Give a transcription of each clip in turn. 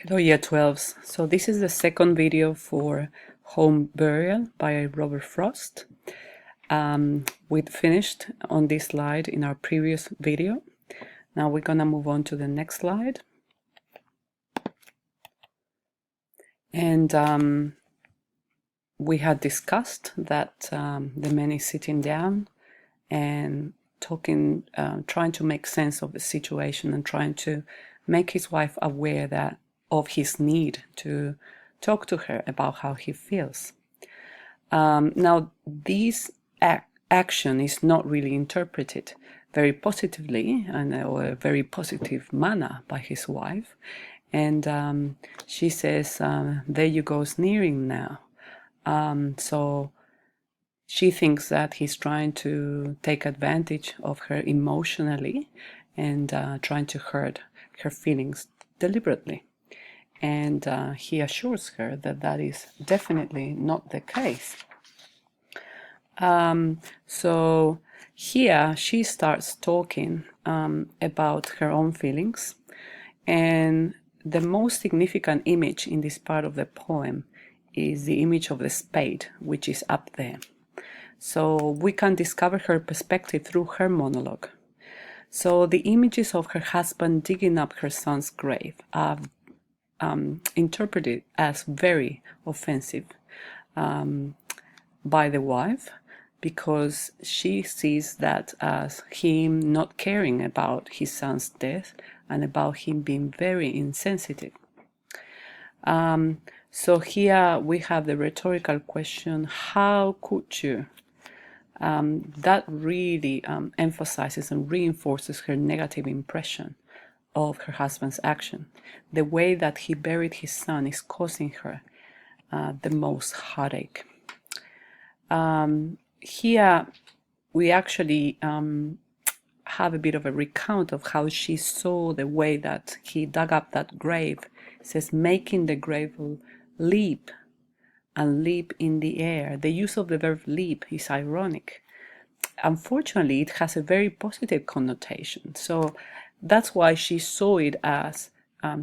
Hello Year 12s. So this is the second video for Home Burial by Robert Frost. We'd finished on this slide in our previous video. Now we're gonna move on to the next slide. And we had discussed that the man is sitting down and talking, trying to make sense of the situation and trying to make his wife aware of his need to talk to her about how he feels. Now, this action is not really interpreted very positively or a very positive manner by his wife. And she says, there you go sneering now. So she thinks that he's trying to take advantage of her emotionally and trying to hurt her feelings deliberately. And he assures her that that is definitely not the case. So here she starts talking about her own feelings, and the most significant image in this part of the poem is the image of the spade, which is up there. So we can discover her perspective through her monologue. So the images of her husband digging up her son's grave are interpreted as very offensive by the wife, because she sees that as him not caring about his son's death and about him being very insensitive. So here we have the rhetorical question, how could you? That really emphasizes and reinforces her negative impression of her husband's action. The way that he buried his son is causing her the most heartache. Here we actually have a bit of a recount of how she saw the way that he dug up that grave. It says, making the grave leap and leap in the air. The use of the verb leap is ironic. Unfortunately, it has a very positive connotation. So that's why she saw it as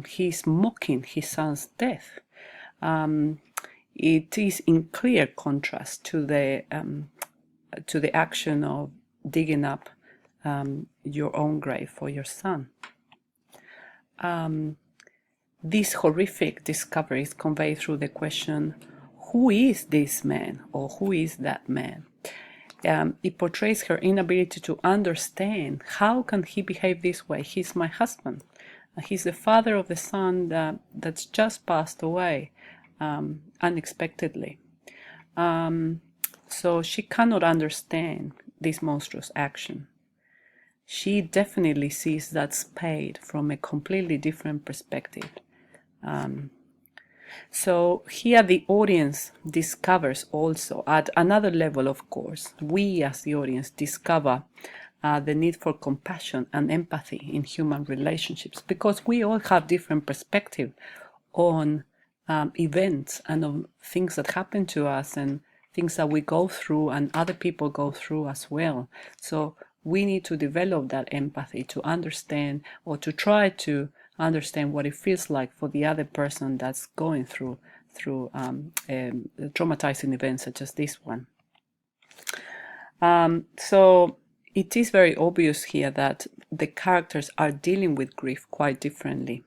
he's mocking his son's death. It is in clear contrast to the action of digging up your own grave for your son. This horrific discovery is conveyed through the question, who is this man, or who is that man? It portrays her inability to understand, how can he behave this way? He's my husband. He's the father of the son that's just passed away unexpectedly. So she cannot understand this monstrous action. She definitely sees that spade from a completely different perspective. So here the audience discovers also, at another level of course, we as the audience discover the need for compassion and empathy in human relationships, because we all have different perspective on events and on things that happen to us and things that we go through and other people go through as well. So we need to develop that empathy to understand, or to try to understand what it feels like for the other person that's going through traumatizing events such as this one. So it is very obvious here that the characters are dealing with grief quite differently.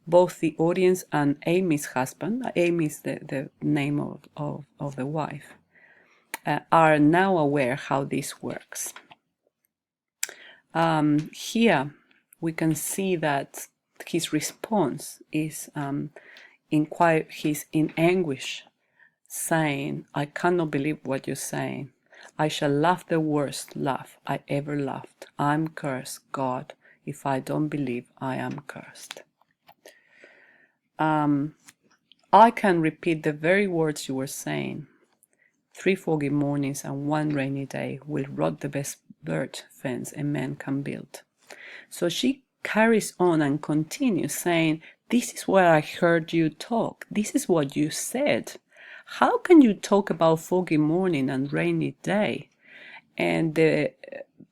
Both the audience and Amy's husband, Amy is the name of the wife, are now aware how this works. Here we can see that his response is he's in anguish, saying, I cannot believe what you're saying. I shall laugh the worst laugh I ever laughed. I'm cursed, God, if I don't believe I am cursed. I can repeat the very words you were saying. 3 foggy mornings and 1 rainy day will rot the best bird fence a man can build. So she carries on and continues saying, this is where I heard you talk. This is what you said. How can you talk about foggy morning and rainy day? And the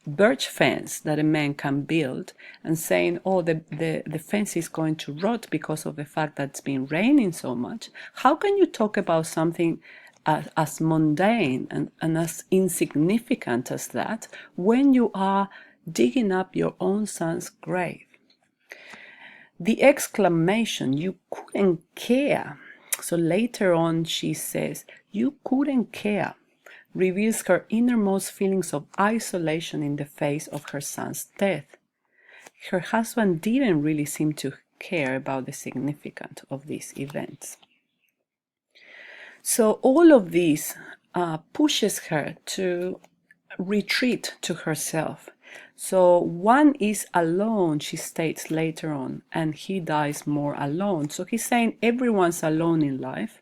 birch fence that a man can build and saying, oh, the fence is going to rot because of the fact that it's been raining so much. How can you talk about something as mundane and as insignificant as that when you are digging up your own son's grave? The exclamation, "you couldn't care." So later on she says, "you couldn't care," reveals her innermost feelings of isolation in the face of her son's death. Her husband didn't really seem to care about the significance of these events. So all of this pushes her to retreat to herself. So one is alone, she states later on, and he dies more alone. So he's saying everyone's alone in life.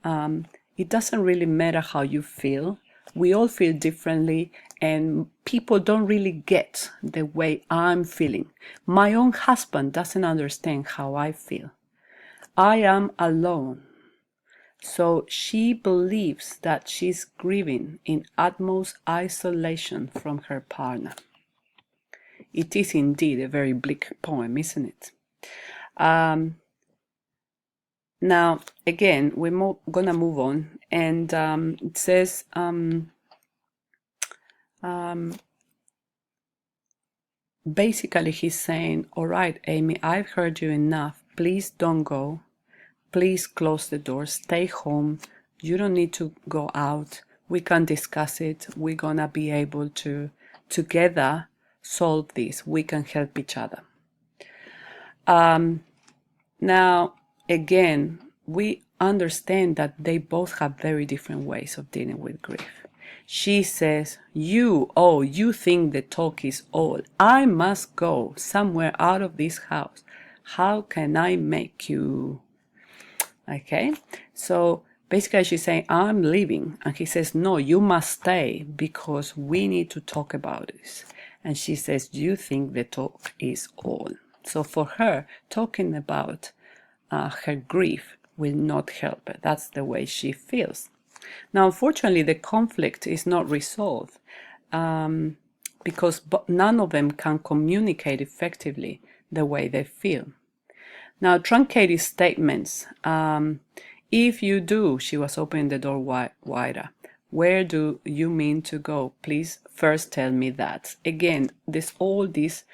It doesn't really matter how you feel. We all feel differently, and people don't really get the way I'm feeling. My own husband doesn't understand how I feel. I am alone. So she believes that she's grieving in utmost isolation from her partner. It is indeed a very bleak poem, isn't it? Now, again, we're gonna move on, and it says, basically he's saying, all right, Amy, I've heard you enough. Please don't go. Please close the door. Stay home. You don't need to go out. We can discuss it. We're gonna be able to together solve this. We can help each other. Now, again, we understand that they both have very different ways of dealing with grief. She says, you think the talk is all. I must go somewhere out of this house. How can I make you? Okay, so basically she's saying, I'm leaving. And he says, no, you must stay because we need to talk about this. And she says, you think the talk is all. So for her, talking about her grief will not help her. That's the way she feels. Now, unfortunately, the conflict is not resolved because none of them can communicate effectively the way they feel. Now, truncated statements. If you do, she was opening the door wider. Where do you mean to go? Please first tell me that. Again, all these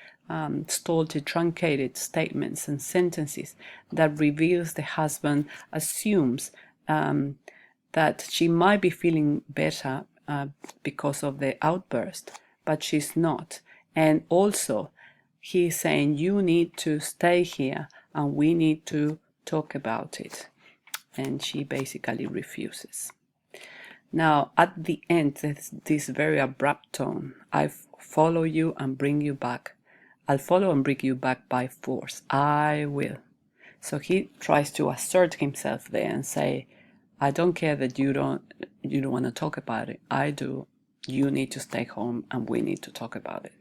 stolted, truncated statements and sentences that reveals the husband assumes that she might be feeling better because of the outburst, but she's not. And also, he's saying, you need to stay here and we need to talk about it. And she basically refuses. Now, at the end, this very abrupt tone, I follow you and bring you back. I'll follow and bring you back by force. I will. So he tries to assert himself there and say, I don't care that you don't want to talk about it. I do. You need to stay home and we need to talk about it.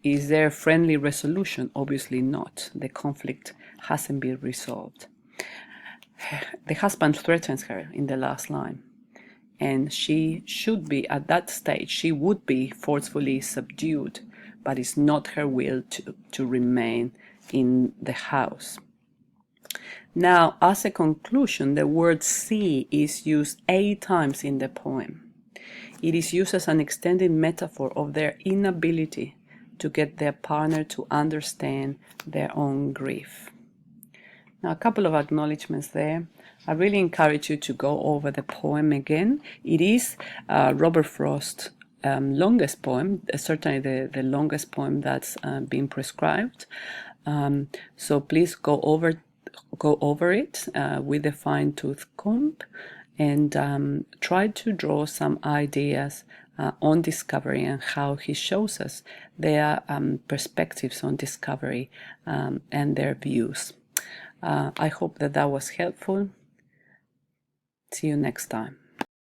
Is there a friendly resolution? Obviously not. The conflict hasn't been resolved. The husband threatens her in the last line. And she should be, at that stage, she would be forcefully subdued, but it's not her will to remain in the house. Now, as a conclusion, the word see is used 8 times in the poem. It is used as an extended metaphor of their inability to get their partner to understand their own grief. Now, a couple of acknowledgements there. I really encourage you to go over the poem again. It is Robert Frost's longest poem, certainly the longest poem that's been prescribed. So please go over it with a fine-tooth comb and try to draw some ideas on discovery and how he shows us their perspectives on discovery and their views. I hope that was helpful. See you next time.